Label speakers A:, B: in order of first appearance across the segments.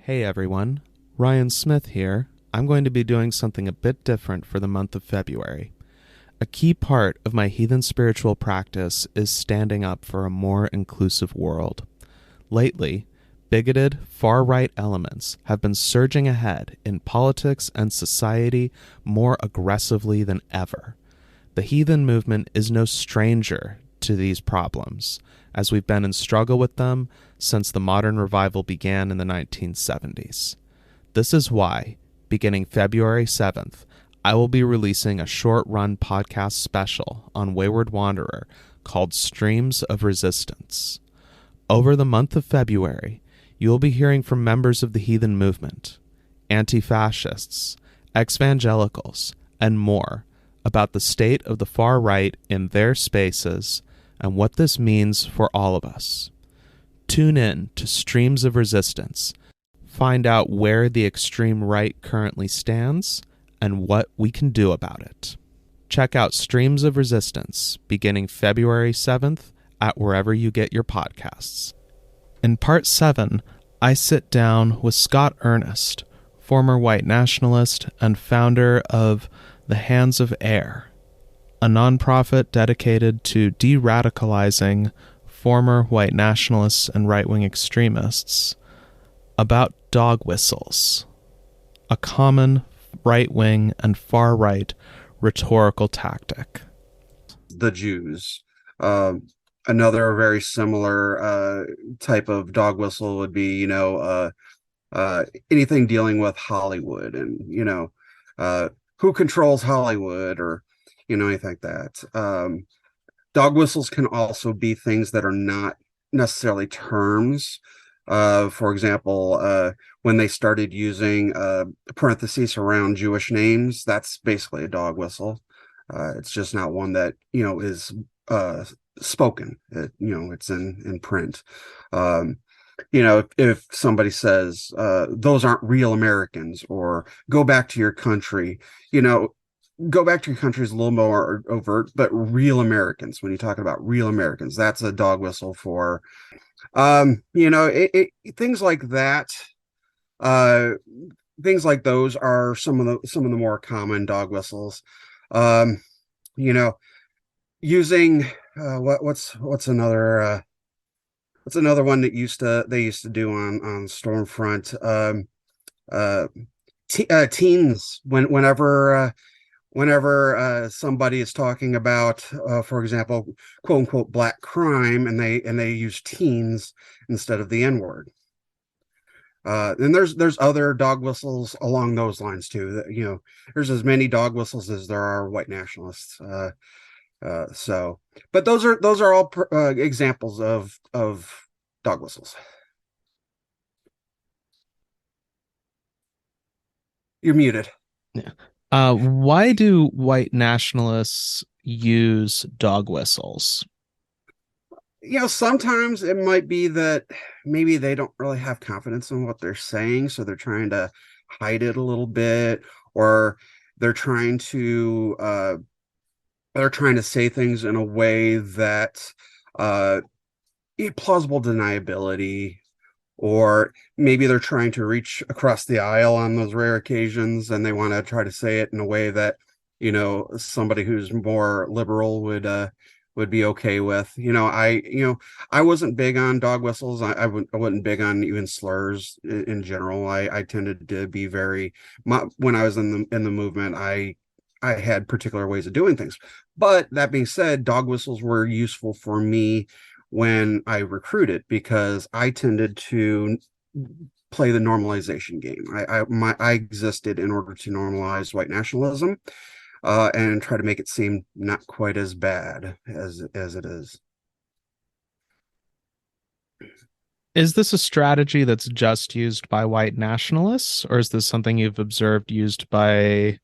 A: Hey everyone, Ryan Smith here. I'm going to be doing something a bit different for the month of February. A key part of my heathen spiritual practice is standing up for a more inclusive world. Lately, bigoted, far-right elements have been surging ahead in politics and society more aggressively than ever. The heathen movement is no stranger to these problems, as we've been in struggle with them since the modern revival began in the 1970s. This is why, beginning February 7th, I will be releasing a short-run podcast special on Wayward Wanderer called Streams of Resistance. Over the month of February, you will be hearing from members of the heathen movement, anti-fascists, ex-evangelicals, and more about the state of the far right in their spaces and what this means for all of us. Tune in to Streams of Resistance. Find out where the extreme right currently stands and what we can do about it. Check out Streams of Resistance beginning February 7th at wherever you get your podcasts. In Part 7, I sit down with Scott Earnest, former white nationalist and founder of the Hands of Eir, a nonprofit dedicated to de-radicalizing former white nationalists and right-wing extremists, about Dogwhistles, a common right-wing and far-right rhetorical tactic.
B: The Jews. Another very similar type of dog whistle would be, anything dealing with Hollywood and, who controls Hollywood or, anything like that. Dog whistles can also be things that are not necessarily terms. For example, when they started using parentheses around Jewish names, that's basically a dog whistle. It's just not one that, is spoken. It's in print. If somebody says, those aren't real Americans, or go back to your country, go back to your country is a little more overt, but real Americans, when you're talking about real Americans, that's a dog whistle for, things like that. Uh, Things like those are some of the more common dog whistles. Um, you know, Using what's another one that they used to do on Stormfront. Uh, Teens, whenever somebody is talking about, for example, quote unquote black crime, and they use teens instead of the N-word. And there's other dog whistles along those lines too. There's as many dog whistles as there are white nationalists. But those are all examples of dog whistles. You're muted.
A: Yeah. Why do white nationalists use dog whistles?
B: Sometimes it might be that maybe they don't really have confidence in what they're saying, so they're trying to hide it a little bit, or they're trying to say things in a way that plausible deniability, or maybe they're trying to reach across the aisle on those rare occasions, and they want to try to say it in a way that somebody who's more liberal would be okay with. I wasn't big on dog whistles. I wasn't big on even slurs in general. I tended to be when I was in the movement, I had particular ways of doing things. But that being said, dog whistles were useful for me when I recruited, because I tended to play the normalization game. I existed in order to normalize white nationalism, and try to make it seem not quite as bad as it is.
A: Is this a strategy that's just used by white nationalists, or is this something you've observed used by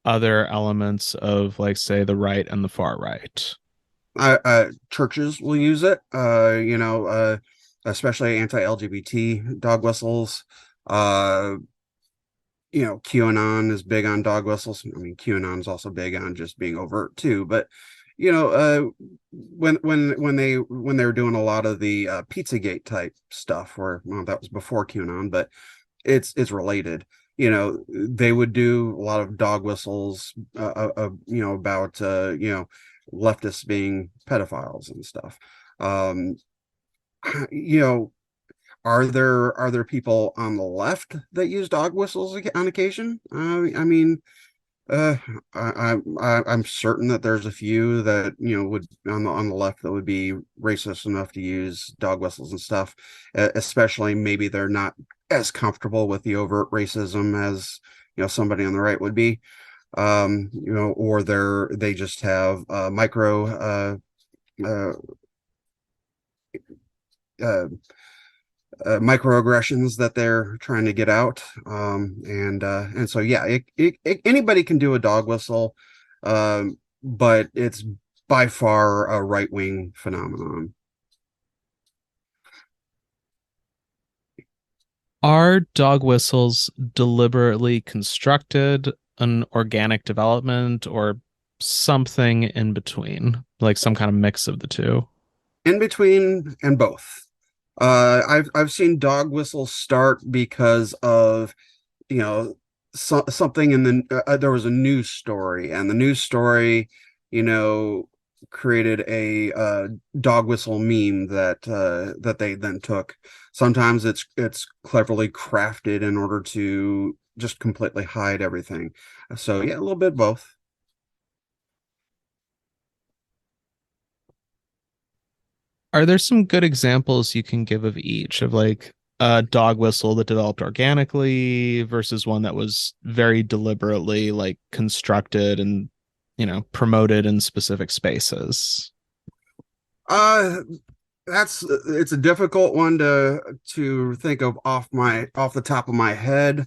A: other elements of, like, say, the right and the far right?
B: Churches will use it, especially anti-LGBT dog whistles. QAnon is big on dog whistles. I mean, QAnon is also big on just being overt too. But when they were doing a lot of the Pizzagate type stuff, that was before QAnon, but it's related. They would do a lot of dog whistles, about leftists being pedophiles and stuff. Um, you know, are there people on the left that use dog whistles on occasion? I mean, uh, I'm certain that there's a few that would on the left that would be racist enough to use dog whistles and stuff, especially maybe they're not as comfortable with the overt racism as somebody on the right would be, or they just have uh, uh, microaggressions that they're trying to get out. And so yeah, anybody can do a dog whistle, but it's by far a right-wing phenomenon.
A: Are dog whistles deliberately constructed, an organic development, or something in between, like some kind of mix of the two?
B: In between and both. I've seen dog whistles start because of something in there was a news story, and the news story you know created a dog whistle meme that they then took. Sometimes it's cleverly crafted in order to just completely hide everything. So yeah, a little bit both.
A: Are there some good examples you can give of each, of like a dog whistle that developed organically versus one that was very deliberately like constructed and, promoted in specific spaces?
B: uh it's a difficult one to think of off the top of my head.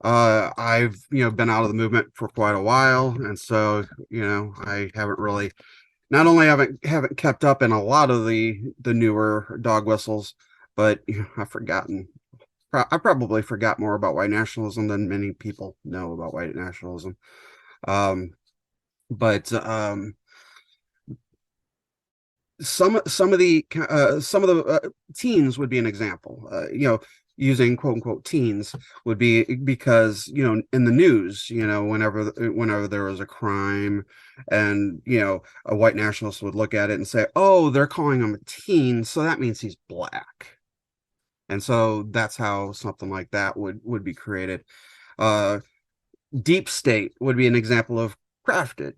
B: I've been out of the movement for quite a while, and so I haven't really, not only haven't kept up in a lot of the newer dog whistles, but I've forgotten. I probably forgot more about white nationalism than many people know about white nationalism. Um, but some of the teens would be an example. Using quote unquote teens would be because in the news, whenever there was a crime, and a white nationalist would look at it and say, "Oh, they're calling him a teen, so that means he's black." And so that's how something like that would be created. Uh, Deep state would be an example of crafted.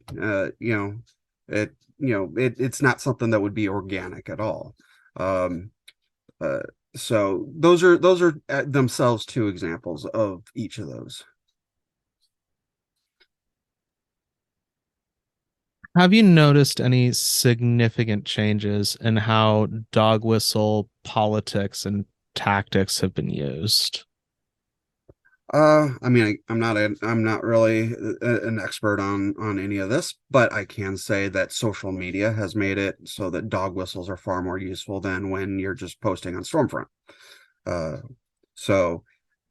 B: It's not something that would be organic at all. Um, uh, so those are themselves two examples of each of those.
A: Have you noticed any significant changes in how dog whistle politics and tactics have been used?
B: I mean, I'm not really an expert on any of this, but I can say that social media has made it so that dog whistles are far more useful than when you're just posting on Stormfront. Uh, so,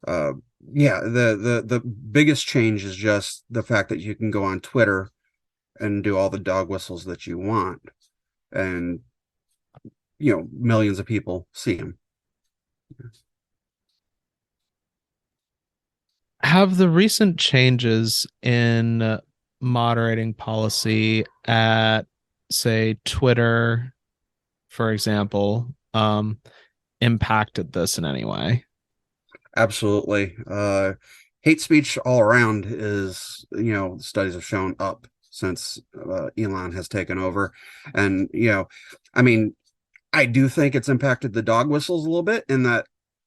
B: uh, yeah, the biggest change is just the fact that you can go on Twitter and do all the dog whistles that you want, and millions of people see them.
A: Have the recent changes in moderating policy at, say, Twitter, for example, impacted this in any way?
B: Absolutely. Hate speech all around is, studies have shown up since Elon has taken over. And, I mean, I do think it's impacted the dog whistles a little bit, in that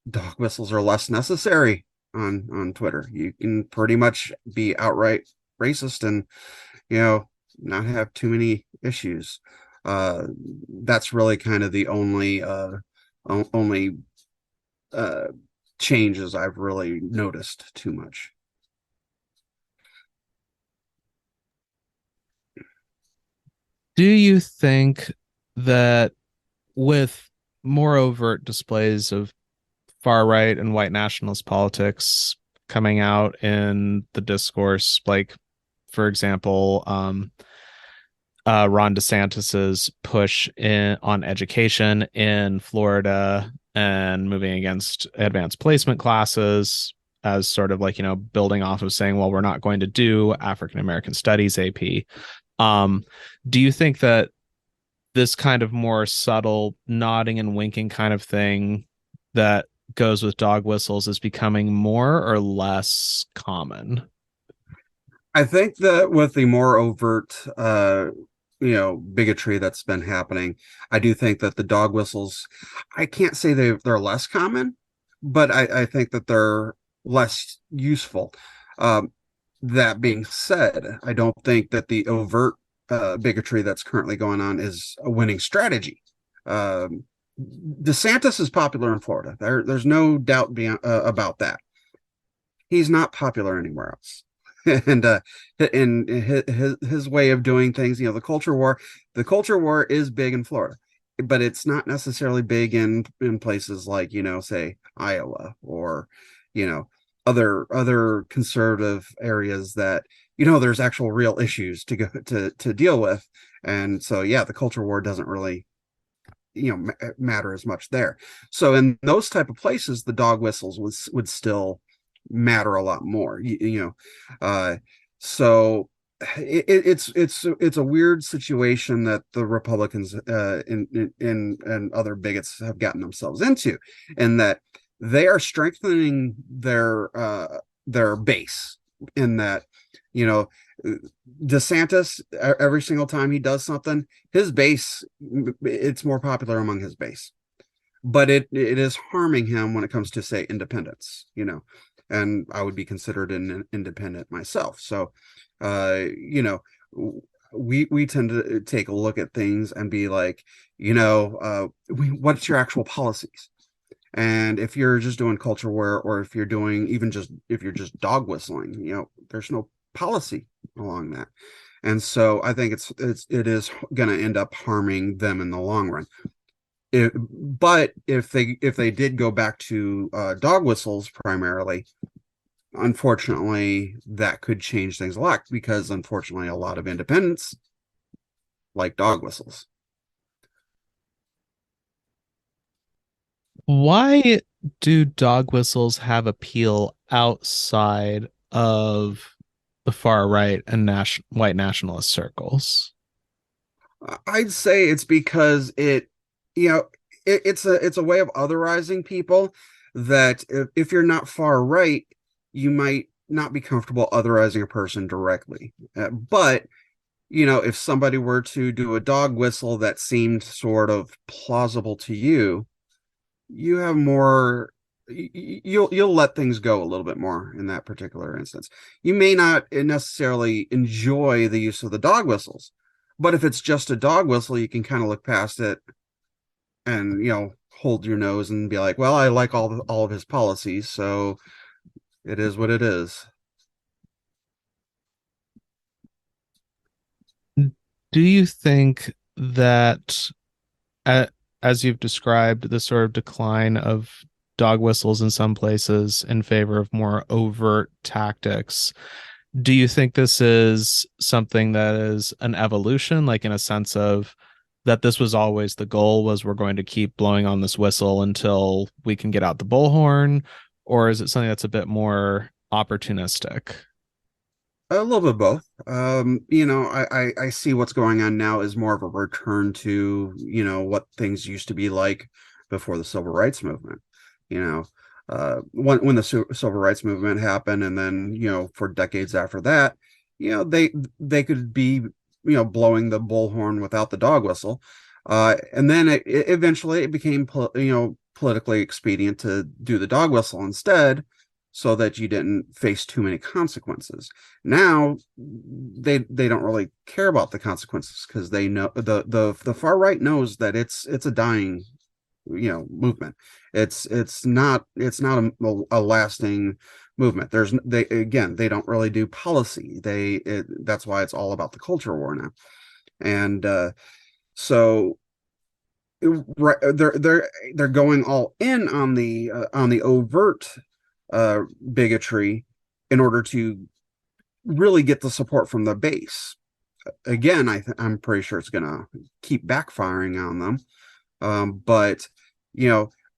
B: dog whistles are less necessary on Twitter. You can pretty much be outright racist and, you know, not have too many issues. Uh, that's really kind of the only uh, changes I've really noticed too much.
A: Do you think that with more overt displays of far right and white nationalist politics coming out in the discourse, like, for example, Ron DeSantis's push on education in Florida and moving against advanced placement classes. as sort of like, building off of saying, well, we're not going to do African American Studies AP. Um, do you think that this kind of more subtle nodding and winking kind of thing that goes with dog whistles is becoming more or less common?
B: I think that with the more overt, bigotry that's been happening, I do think that the dog whistles, I can't say they're less common, but I think that they're less useful. Um, that being said, I don't think that the overt bigotry that's currently going on is a winning strategy. Um, DeSantis is popular in Florida. There's no doubt about that. He's not popular anywhere else. And in his way of doing things, the culture war is big in Florida, but it's not necessarily big in places like, say Iowa, or you know other conservative areas that there's actual real issues to go to deal with. And so yeah, the culture war doesn't really matter as much there. So in those type of places, the dog whistles would still matter a lot more. So it's a weird situation that the Republicans and other bigots have gotten themselves into, in that they are strengthening their base. In that, you know, DeSantis, every single time he does something, his base, it's more popular among his base, but it is harming him when it comes to, say, independence. And I would be considered an independent myself. So, we tend to take a look at things and be like, what's your actual policies? And if you're just doing culture war, or if you're doing if you're just dog whistling, there's no policy along that. And so I think it is going to end up harming them in the long run. But if they did go back to dog whistles primarily, unfortunately, that could change things a lot, because unfortunately, a lot of independents like dog whistles.
A: Why do dog whistles have appeal outside of the far right and white nationalist circles?
B: I'd say it's because you know, it's a way of otherizing people, that if you're not far right, you might not be comfortable otherizing a person directly. But if somebody were to do a dog whistle that seemed sort of plausible to you, you have more. You'll let things go a little bit more in that particular instance. You may not necessarily enjoy the use of the dog whistles, but if it's just a dog whistle, you can kind of look past it and hold your nose and be like, well, I like all of his policies, so it is what it is.
A: Do you think that, uh, as you've described, the sort of decline of dog whistles in some places in favor of more overt tactics, do you think this is something that is an evolution, like in a sense of that this was always the goal, was we're going to keep blowing on this whistle until we can get out the bullhorn? Or is it something that's a bit more opportunistic?
B: A little bit of both. I see what's going on now is more of a return to, what things used to be like before the civil rights movement. When the civil rights movement happened, and then, for decades after that, they could be, blowing the bullhorn without the dog whistle. And then eventually it became, politically expedient to do the dog whistle instead, so that you didn't face too many consequences. Now they don't really care about the consequences, because they know the far right knows that it's a dying movement. It's not a lasting movement. They don't really do policy. That's why it's all about the culture war now. And so right, they're going all in on the overt bigotry, in order to really get the support from the base. Again, I'm pretty sure it's gonna keep backfiring on them. But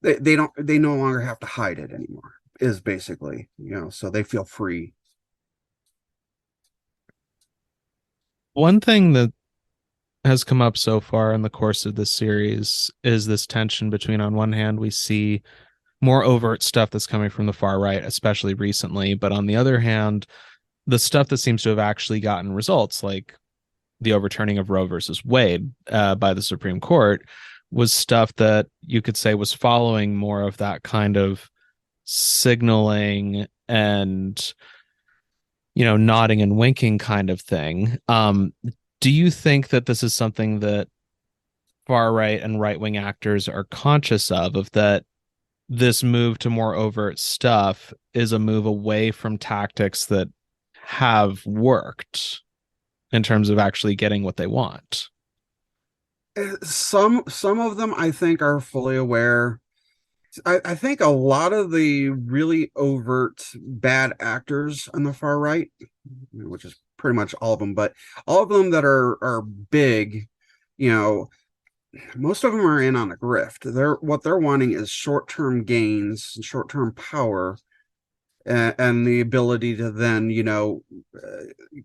B: they no longer have to hide it anymore. is basically, so they feel free.
A: One thing that has come up so far in the course of this series is this tension between, on one hand, we see more overt stuff that's coming from the far right, especially recently, but on the other hand, the stuff that seems to have actually gotten results, like the overturning of Roe versus Wade by the Supreme Court, was stuff that you could say was following more of that kind of signaling and, nodding and winking kind of thing. Do you think that this is something that far right and right wing actors are conscious of that this move to more overt stuff is a move away from tactics that have worked in terms of actually getting what they want?
B: Some of them I think are fully aware. I think a lot of the really overt bad actors on the far right, which is pretty much all of them, but all of them that are big, you know, most of them are in on a grift. What they're wanting is short-term gains, short-term power, and the ability to then,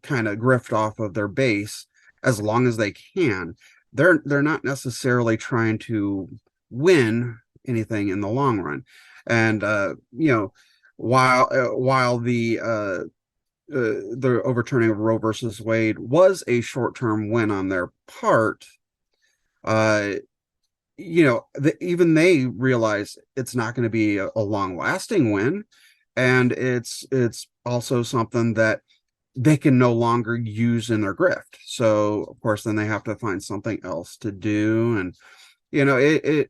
B: kind of grift off of their base as long as they can. They're not necessarily trying to win anything in the long run. And while the overturning of Roe versus Wade was a short-term win on their part, uh, even they realize it's not going to be a long-lasting win, and it's also something that they can no longer use in their grift. So of course, then they have to find something else to do, and it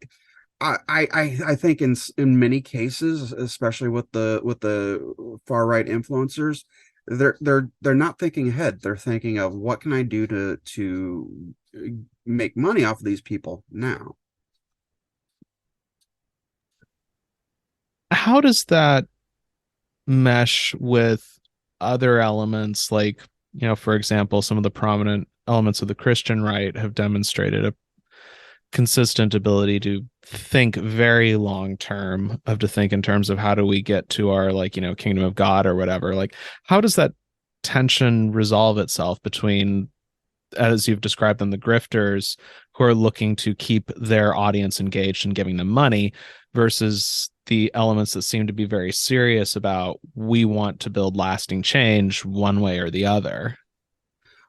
B: I think in many cases, especially with the far right influencers, they're not thinking ahead. They're thinking of what can I do to make money off of these people now.
A: How does that mesh with other elements like, for example, some of the prominent elements of the Christian right have demonstrated a consistent ability to think very long term, of to think in terms of how do we get to our, like, kingdom of God or whatever. Like, how does that tension resolve itself between, as you've described them, the grifters who are looking to keep their audience engaged and giving them money, versus the elements that seem to be very serious about, we want to build lasting change one way or the other?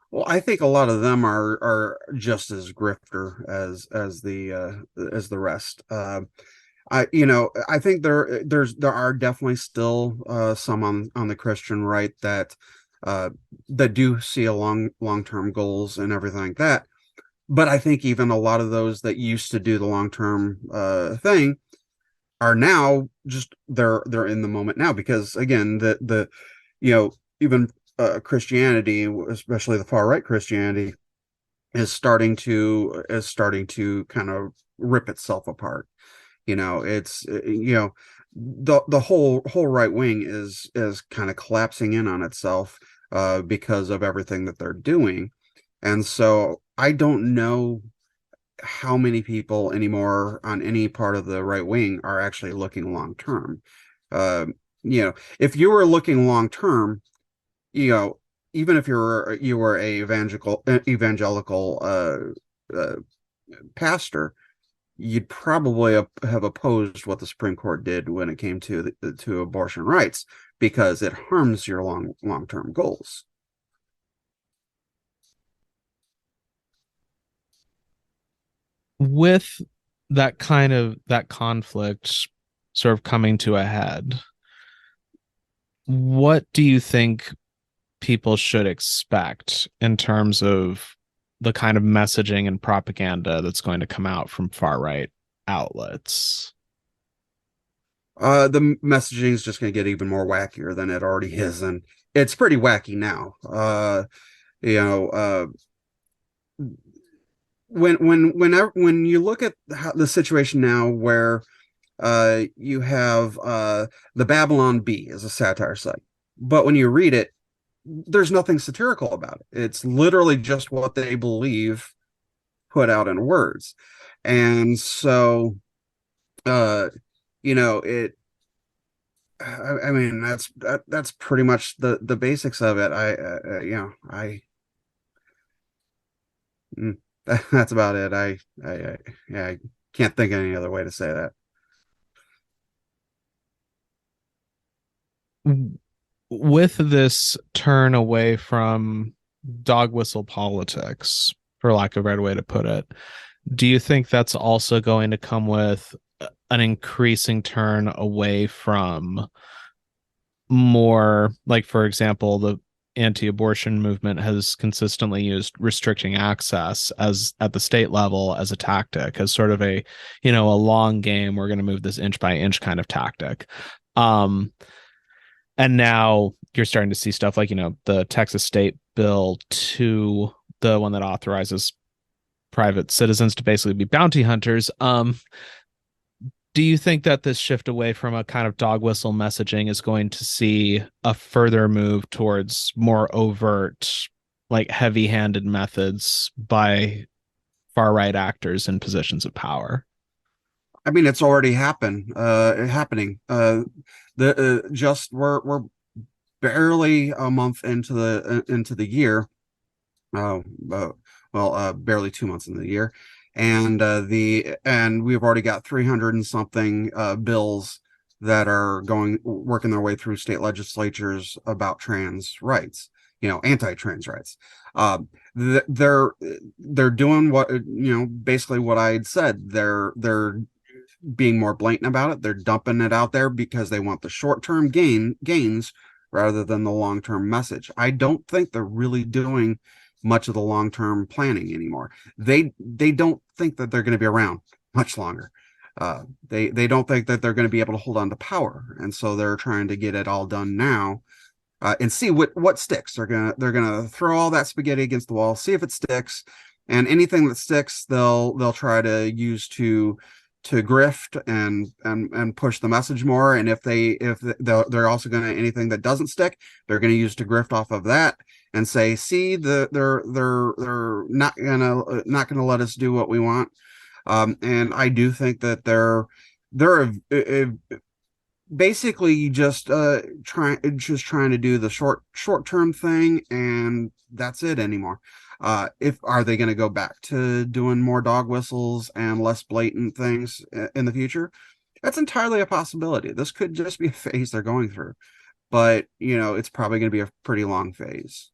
B: Well, I think a lot of them are just as grifter as the rest. I think there are definitely still some on the Christian right that do see a long-term goals and everything like that. But I think even a lot of those that used to do the long-term thing are now just they're in the moment now, because again, even Christianity, especially the far right Christianity, is starting to kind of rip itself apart. It's the whole right wing is kind of collapsing in on itself because of everything that they're doing. And so I don't know how many people anymore on any part of the right wing are actually looking long term. Uh, if you were looking long term, you know, even if you were a evangelical pastor, you'd probably have opposed what the Supreme Court did when it came to abortion rights, because it harms your long-term goals.
A: With that conflict sort of coming to a head, what do you think people should expect in terms of the kind of messaging and propaganda that's going to come out from far right outlets?
B: The messaging is just going to get even more wackier than it already is, and it's pretty wacky now. You know, when you look at the situation now, where you have the Babylon Bee as a satire site, but when you read it, there's nothing satirical about it. It's literally just what they believe put out in words. And so, uh, it I mean, that's pretty much the basics of it. You know, mm, that's about it. Yeah, I can't think of any other way to say that.
A: With this turn away from dog whistle politics, for lack of a better way to put it, do you think that's also going to come with an increasing turn away from more, like, for example, the anti-abortion movement has consistently used restricting access as at the state level as a tactic, as sort of a, a long game, we're going to move this inch by inch kind of tactic. um and now you're starting to see stuff like, the Texas state bill to the one that authorizes private citizens to basically be bounty hunters. Do you think that this shift away from a kind of dog whistle messaging is going to see a further move towards more overt, like heavy-handed methods by far right actors in positions of power?
B: I mean, it's already happening. The just we're barely a month into the year. Uh, uh, Barely 2 months into the year, and we've already got 300 and something bills that are working their way through state legislatures about trans rights, anti-trans rights. Uh, they're doing what, basically what I had said. They're being more blatant about it. They're dumping it out there because they want the short-term gains rather than the long-term message. I don't think they're really doing much of the long-term planning anymore. They don't think that they're going to be around much longer. They don't think that they're going to be able to hold on to power, and so they're trying to get it all done now, and see what sticks. They're gonna throw all that spaghetti against the wall, see if it sticks, and anything that sticks, they'll try to use to grift and push the message more. And they're also going to, anything that doesn't stick, they're going to use to grift off of that and say, see, they're not gonna let us do what we want. And I do think that they're basically just trying to do the short term thing, and that's it anymore. If Are they going to go back to doing more dog whistles and less blatant things in the future? That's entirely a possibility. This could just be a phase they're going through, but it's probably going to be a pretty long phase.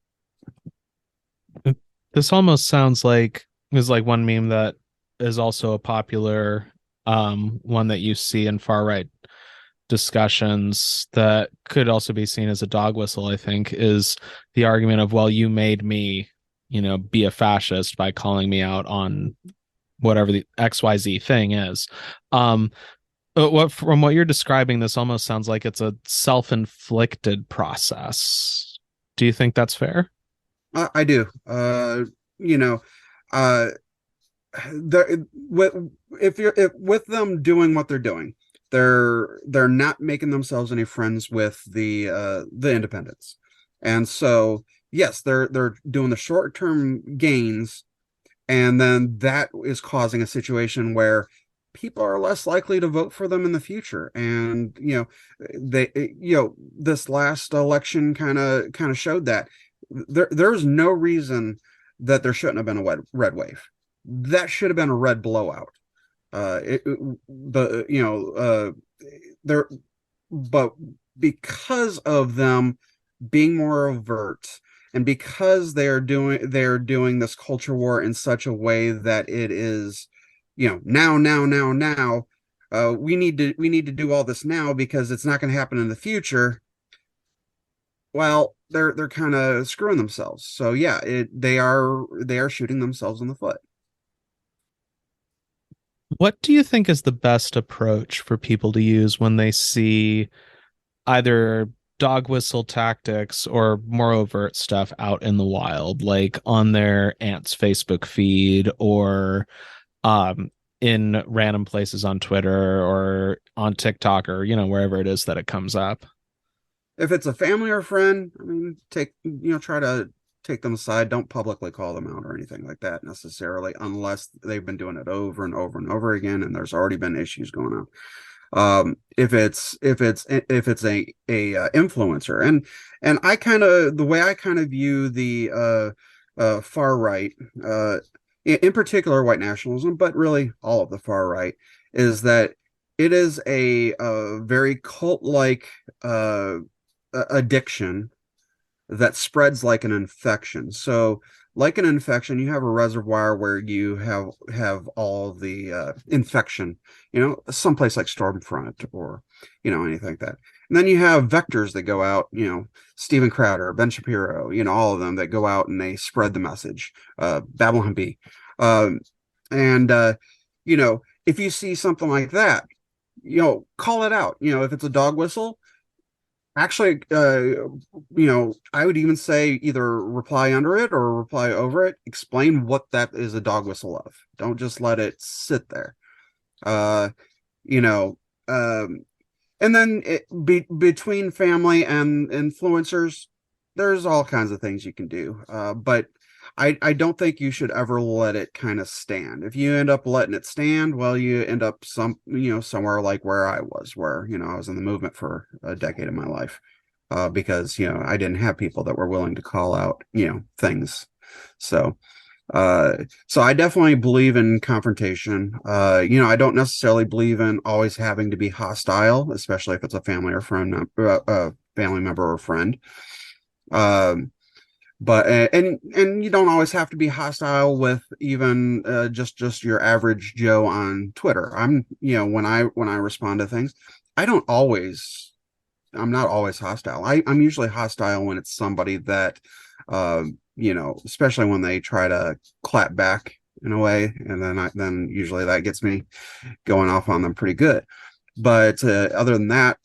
A: This almost sounds like, is like one meme that is also a popular one that you see in far right discussions that could also be seen as a dog whistle, I think, is the argument of, well, you made me, be a fascist by calling me out on whatever the XYZ thing is. But from what you're describing, this almost sounds like it's a self-inflicted process. Do you think that's fair?
B: I do. You know, uh, with if with them doing what they're doing, they're not making themselves any friends with the independents, and so yes, they're doing the short term gains, and then that is causing a situation where people are less likely to vote for them in the future. And this last election kind of showed that there's no reason that there shouldn't have been a red wave. That should have been a red blowout. The there But because of them being more overt, and because they're doing this culture war in such a way that it is, now, we need to do all this now because it's not going to happen in the future. Well, they're kind of screwing themselves. So yeah, they are shooting themselves in the foot.
A: What do you think is the best approach for people to use when they see either dog whistle tactics or more overt stuff out in the wild, like on their aunt's Facebook feed, or um, in random places on Twitter or on TikTok, or wherever it is that it comes up?
B: If it's a family or friend, I mean, try to take them aside. Don't publicly call them out or anything like that necessarily, unless they've been doing it over and over and over again, and there's already been issues going on. If it's a influencer. And I kind of, the way I kind of view the far right, in particular white nationalism, but really all of the far right, is that it is a very cult-like addiction that spreads like an infection. So, like an infection, you have a reservoir where you have all the infection, someplace like Stormfront, or anything like that. And then you have vectors that go out, Steven Crowder, Ben Shapiro, all of them that go out and they spread the message. Babylon Bee, um, and if you see something like that, call it out. If it's a dog whistle, actually, I would even say either reply under it or reply over it. Explain what that is a dog whistle of. Don't just let it sit there. Uh, you know, um, and then between family and influencers, there's all kinds of things you can do. But I don't think you should ever let it kind of stand. If you end up letting it stand, well, you end up somewhere like where I was, where I was in the movement for a decade of my life, because I didn't have people that were willing to call out things. So so I definitely believe in confrontation. I don't necessarily believe in always having to be hostile, especially if it's a family or friend, family member or friend. Um, but and you don't always have to be hostile with even just your average Joe on Twitter. When I respond to things, I don't always I'm not always hostile. I'm usually hostile when it's somebody that especially when they try to clap back in a way, and then usually that gets me going off on them pretty good. But other than that,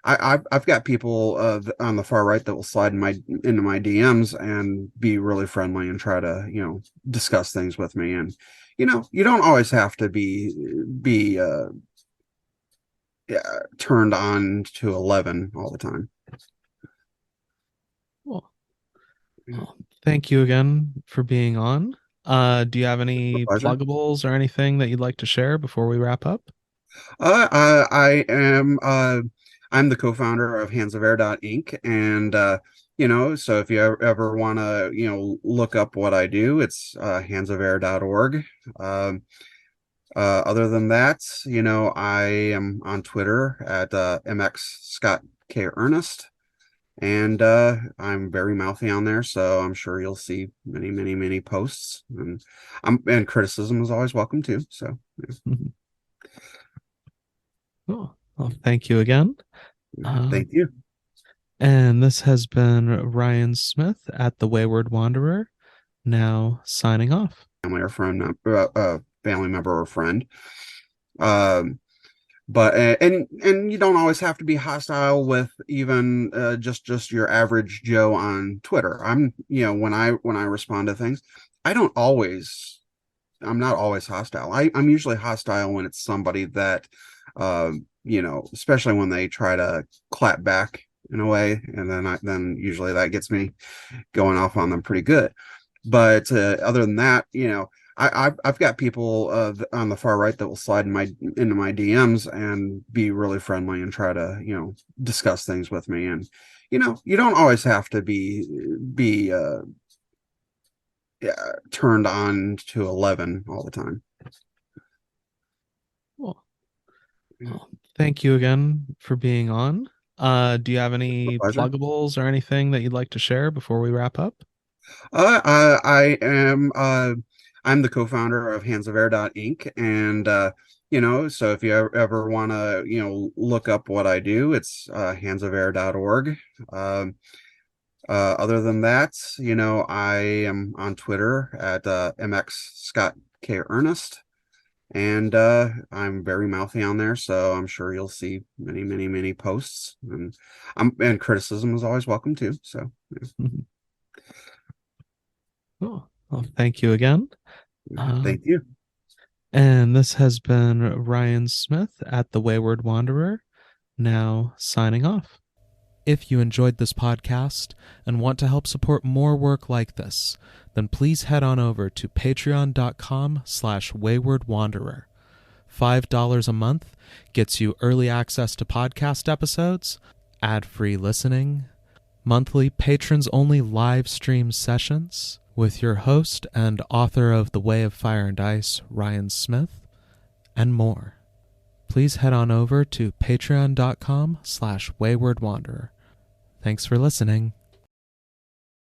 B: I've got people on the far right that will slide into my DMs and be really friendly and try to discuss things with me. And you don't always have to be turned on to 11 all the time.
A: Well, thank you again for being on. Do you have any
B: Pleasure.
A: pluggables or anything that you'd like to share before we wrap up?
B: I'm the co-founder of Hands of Eir Inc. And so if you ever want to look up what I do, it's handsofair.org. Other than that, I am on Twitter at MX Scott Earnest. And I'm very mouthy on there, so I'm sure you'll see many, many, many posts. And criticism is always welcome too. So yeah.
A: Cool. Well, thank you again.
B: Thank you.
A: And this has been Ryan Smith at the Wayward Wanderer, now signing off.
B: Family or friend, family member or friend. Um, but and you don't always have to be hostile with even just your average Joe on Twitter. When I respond to things, I don't always I'm not always hostile. I'm usually hostile when it's somebody that especially when they try to clap back in a way, and then usually that gets me going off on them pretty good. But other than that, I've got people on the far right that will slide into my DMs and be really friendly and try to discuss things with me. And you don't always have to be turned on to 11 all the time.
A: Well, thank you again for being on. Do you have any pluggables or anything that you'd like to share before we wrap up?
B: I'm the co-founder of Hands of Eir Inc. And so if you ever want to look up what I do, it's handsofair.org. Other than that, I am on Twitter at MX Scott Earnest. And I'm very mouthy on there, so I'm sure you'll see many, many, many posts. And criticism is always welcome too. So yeah.
A: Cool. Well, thank you again.
B: Thank you.
A: And this has been Ryan Smith at the Wayward Wanderer, now signing off. If you enjoyed this podcast and want to help support more work like this, then please head on over to patreon.com/waywardwanderer. $5 a month gets you early access to podcast episodes, ad-free listening, monthly patrons-only live stream sessions with your host and author of The Way of Fire and Ice, Ryan Smith, and more. Please head on over to patreon.com/Wayward Wanderer. Thanks for listening.